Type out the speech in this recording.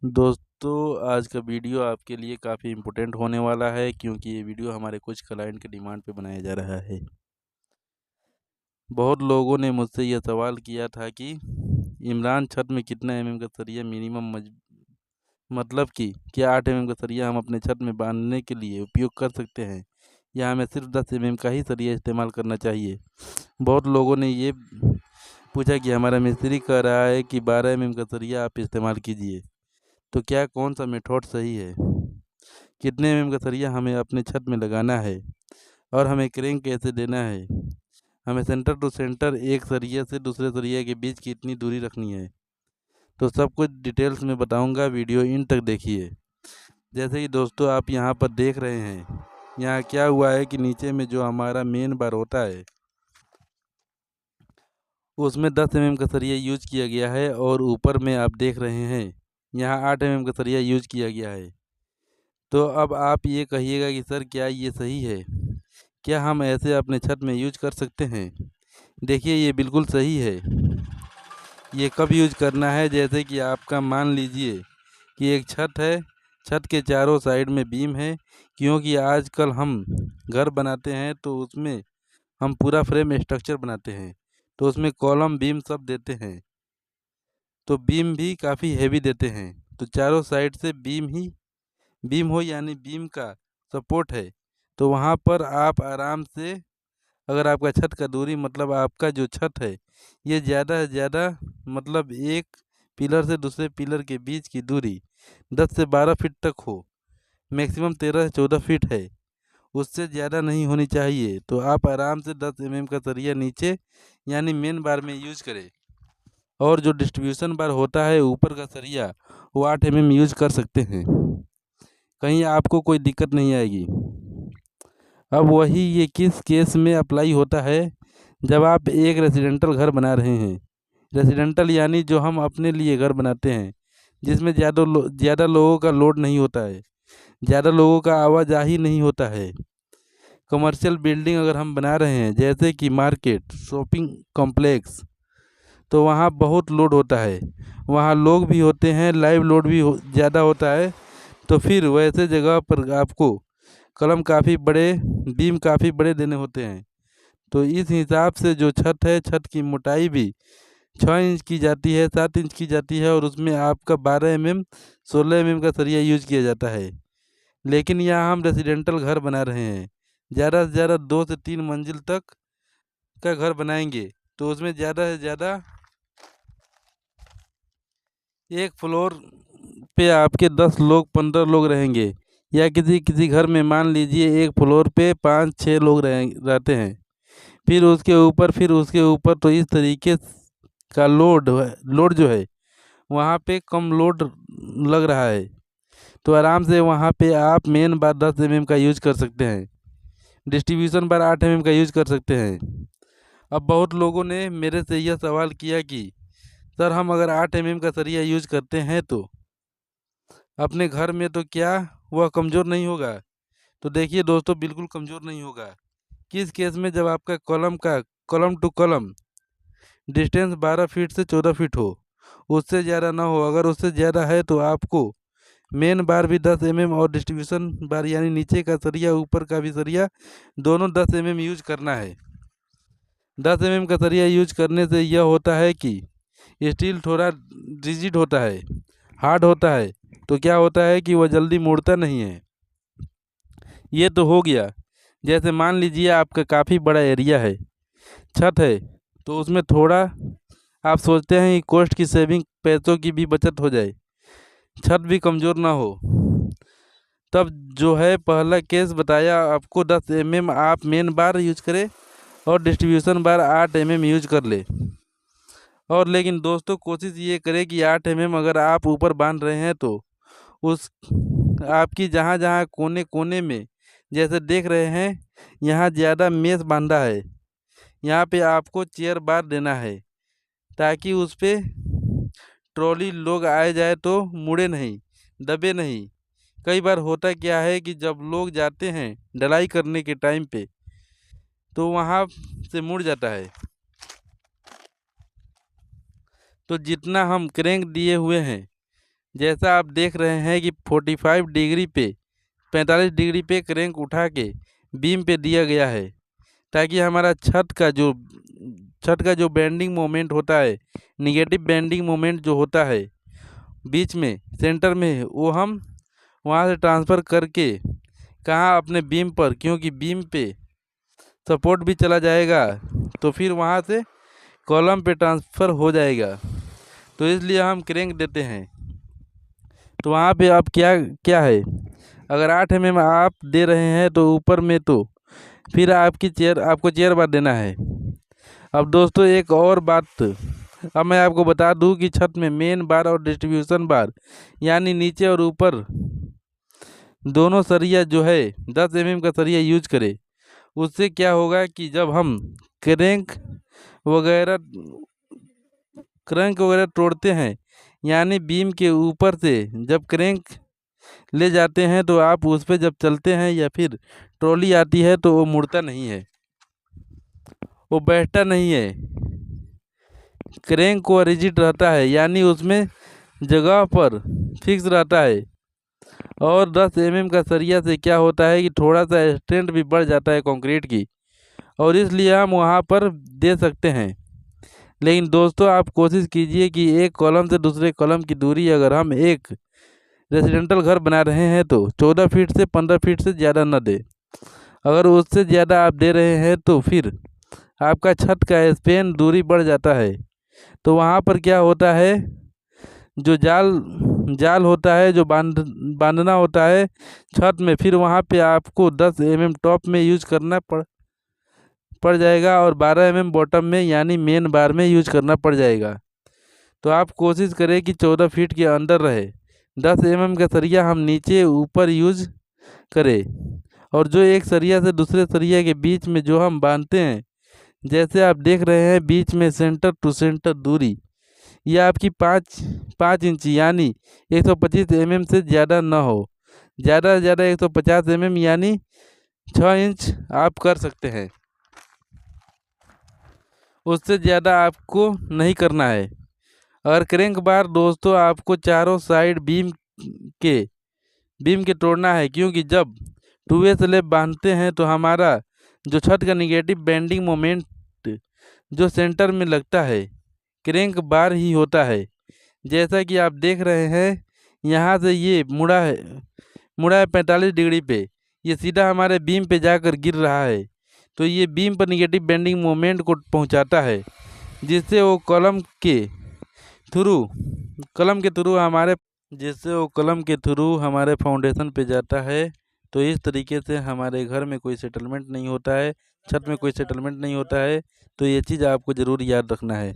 दोस्तों, आज का वीडियो आपके लिए काफ़ी इम्पोर्टेंट होने वाला है क्योंकि ये वीडियो हमारे कुछ क्लाइंट के डिमांड पे बनाया जा रहा है। बहुत लोगों ने मुझसे यह सवाल किया था कि इमरान, छत में कितना एमएम का सरिया मिनिमम मतलब कि क्या 8 एमएम का सरिया हम अपने छत में बांधने के लिए उपयोग कर सकते हैं या हमें सिर्फ 10 एमएम का ही सरिया इस्तेमाल करना चाहिए। बहुत लोगों ने ये पूछा कि हमारा मिस्त्री कह रहा है कि 12 एमएम का सरिया आप इस्तेमाल कीजिए, तो क्या कौन सा मेथड सही है, कितने एमएम का सरिया हमें अपने छत में लगाना है और हमें क्रैंक कैसे देना है, हमें सेंटर टू सेंटर एक सरिया से दूसरे सरिया के बीच कितनी दूरी रखनी है। तो सब कुछ डिटेल्स में बताऊंगा, वीडियो इन तक देखिए। जैसे कि दोस्तों आप यहाँ पर देख रहे हैं, यहाँ क्या हुआ है कि नीचे में जो हमारा मेन बार होता है उसमें 10 एमएम का सरिया यूज किया गया है और ऊपर में आप देख रहे हैं यहाँ 8 एमएम का सरिया यूज किया गया है। तो अब आप ये कहिएगा कि सर क्या ये सही है, क्या हम ऐसे अपने छत में यूज कर सकते हैं। देखिए ये बिल्कुल सही है। ये कब यूज करना है, जैसे कि आपका मान लीजिए कि एक छत है, छत के चारों साइड में बीम है, क्योंकि आजकल हम घर बनाते हैं तो उसमें हम पूरा फ्रेम स्ट्रक्चर बनाते हैं तो उसमें कॉलम बीम सब देते हैं, तो बीम भी काफ़ी हैवी देते हैं। तो चारों साइड से बीम हो यानी बीम का सपोर्ट है, तो वहाँ पर आप आराम से, अगर आपका छत का दूरी मतलब आपका जो छत है ये ज़्यादा से ज़्यादा मतलब एक पिलर से दूसरे पिलर के बीच की दूरी 10 से 12 फीट तक हो, मैक्सिमम 13 से 14 फीट है, उससे ज़्यादा नहीं होनी चाहिए। तो आप आराम से 10 एमएम का सरिया नीचे यानी मेन बार में यूज करें, और जो डिस्ट्रीब्यूशन बार होता है ऊपर का सरिया वो 8 एमएम यूज कर सकते हैं, कहीं आपको कोई दिक्कत नहीं आएगी। अब वही ये किस केस में अप्लाई होता है, जब आप एक रेजिडेंटल घर बना रहे हैं। रेजिडेंटल यानी जो हम अपने लिए घर बनाते हैं, जिसमें ज़्यादा लोगों का लोड नहीं होता है, ज़्यादा लोगों का आवाजाही नहीं होता है। कमर्शियल बिल्डिंग अगर हम बना रहे हैं जैसे कि मार्केट, शॉपिंग कॉम्प्लेक्स, तो वहाँ बहुत लोड होता है, वहाँ लोग भी होते हैं, लाइव लोड भी ज़्यादा होता है। तो फिर वैसे जगह पर आपको कलम काफ़ी बड़े, बीम काफ़ी बड़े देने होते हैं। तो इस हिसाब से जो छत है, छत की मोटाई भी 6 इंच की जाती है, 7 इंच की जाती है, और उसमें आपका 12 एमएम 16 एमएम का सरिया यूज किया जाता है। लेकिन यहाँ हम रेजिडेंटल घर बना रहे हैं, ज़्यादा से ज़्यादा 2 से 3 मंजिल तक का घर बनाएंगे, तो उसमें ज़्यादा से ज़्यादा एक फ्लोर पे आपके 10 लोग 15 लोग रहेंगे, या किसी किसी घर में मान लीजिए एक फ्लोर पे 5-6 लोग रहते हैं, फिर उसके ऊपर, तो इस तरीके का लोड जो है वहाँ पे कम लोड लग रहा है, तो आराम से वहाँ पे आप मेन बार 10 एमएम का यूज कर सकते हैं, डिस्ट्रीब्यूशन बार 8 एमएम का यूज कर सकते हैं। अब बहुत लोगों ने मेरे से यह सवाल किया कि सर हम अगर 8 एमएम का सरिया यूज करते हैं तो अपने घर में, तो क्या वह कमज़ोर नहीं होगा। तो देखिए दोस्तों, बिल्कुल कमज़ोर नहीं होगा। किस केस में, जब आपका column two column distance 12 feet से 14 फीट हो, उससे ज़्यादा ना हो। अगर उससे ज़्यादा है तो आपको मेन बार भी 10 एमएम और डिस्ट्रीब्यूशन बार यानी नीचे का सरिया ऊपर का भी सरिया दोनों 10 एमएम यूज करना है। 10 एमएम का सरिया यूज करने से यह होता है कि स्टील थोड़ा रिजिड होता है, हार्ड होता है, तो क्या होता है कि वह जल्दी मुड़ता नहीं है। ये तो हो गया। जैसे मान लीजिए आपका काफ़ी बड़ा एरिया है, छत है, तो उसमें थोड़ा आप सोचते हैं कि कॉस्ट की सेविंग, पैसों की भी बचत हो जाए, छत भी कमज़ोर ना हो, तब जो है पहला केस बताया आपको 10 एमएम आप मेन बार यूज करें और डिस्ट्रीब्यूशन बार 8 एमएम यूज कर ले। और लेकिन दोस्तों कोशिश ये करें कि 8 एमएम अगर आप ऊपर बांध रहे हैं तो उस आपकी जहाँ जहाँ कोने कोने में, जैसे देख रहे हैं यहाँ ज़्यादा मेस बांधा है, यहाँ पे आपको चेयर बार देना है, ताकि उस पे ट्रॉली लोग आए जाए तो मुड़े नहीं, दबे नहीं। कई बार होता क्या है कि जब लोग जाते हैं ढलाई करने के टाइम पे, तो वहाँ से मुड़ जाता है। तो जितना हम क्रैंक दिए हुए हैं जैसा आप देख रहे हैं कि 45 डिग्री पे 45 डिग्री पे क्रैंक उठा के बीम पे दिया गया है, ताकि हमारा छत का जो बेंडिंग मोमेंट होता है, निगेटिव बेंडिंग मोमेंट जो होता है बीच में सेंटर में, वो हम वहाँ से ट्रांसफ़र करके कहाँ अपने बीम पर, क्योंकि बीम पे सपोर्ट भी चला जाएगा तो फिर वहाँ से कॉलम पे ट्रांसफ़र हो जाएगा। तो इसलिए हम क्रैंक देते हैं। तो वहाँ पे अब क्या क्या है, अगर 8 mm आप दे रहे हैं तो ऊपर में, तो फिर आपको चेयर बार देना है। अब दोस्तों एक और बात अब मैं आपको बता दूं कि छत में मेन बार और डिस्ट्रीब्यूशन बार यानी नीचे और ऊपर दोनों सरिया जो है 10 mm का सरिया यूज करें। उससे क्या होगा कि जब हम क्रैंक वगैरह तोड़ते हैं, यानी बीम के ऊपर से जब क्रैंक ले जाते हैं, तो आप उस पर जब चलते हैं या फिर ट्रॉली आती है तो वो मुड़ता नहीं है, वो बैठता नहीं है, क्रैंक को रिजिड रहता है, यानी उसमें जगह पर फिक्स रहता है। और 10 mm का सरिया से क्या होता है कि थोड़ा सा स्ट्रेंथ भी बढ़ जाता है कंक्रीट की, और इसलिए हम वहाँ पर दे सकते हैं। लेकिन दोस्तों आप कोशिश कीजिए कि एक कॉलम से दूसरे कॉलम की दूरी, अगर हम एक रेजिडेंटल घर बना रहे हैं तो 14 फीट से 15 फीट से ज़्यादा न दें। अगर उससे ज़्यादा आप दे रहे हैं तो फिर आपका छत का स्पेन दूरी बढ़ जाता है। तो वहाँ पर क्या होता है, जो जाल होता है, जो बांधना होता है छत में, फिर वहाँ पे आपको 10 mm टॉप में यूज करना पड़ जाएगा और 12 mm बॉटम में यानी मेन बार में यूज करना पड़ जाएगा। तो आप कोशिश करें कि 14 फीट के अंदर रहे। 10 mm का सरिया हम नीचे ऊपर यूज करें, और जो एक सरिया से दूसरे सरिया के बीच में जो हम बांधते हैं, जैसे आप देख रहे हैं बीच में सेंटर टू सेंटर दूरी, ये आपकी 5 इंच यानी 125 mm से ज़्यादा ना हो। ज़्यादा से ज़्यादा 150 mm यानी 6 इंच आप कर सकते हैं, उससे ज़्यादा आपको नहीं करना है। अगर क्रैंक बार दोस्तों आपको चारों साइड बीम के तोड़ना है, क्योंकि जब 2 स्लैब बांधते हैं तो हमारा जो छत का निगेटिव बेंडिंग मोमेंट जो सेंटर में लगता है क्रैंक बार ही होता है। जैसा कि आप देख रहे हैं यहाँ से ये मुड़ा है 45 डिग्री पे, ये सीधा हमारे बीम पे जाकर गिर रहा है। तो ये बीम पर निगेटिव बेंडिंग मोमेंट को पहुँचाता है, जिससे वो कॉलम के थ्रू हमारे फाउंडेशन पे जाता है। तो इस तरीके से हमारे घर में कोई सेटलमेंट नहीं होता है, छत में कोई सेटलमेंट नहीं होता है। तो ये चीज़ आपको ज़रूर याद रखना है।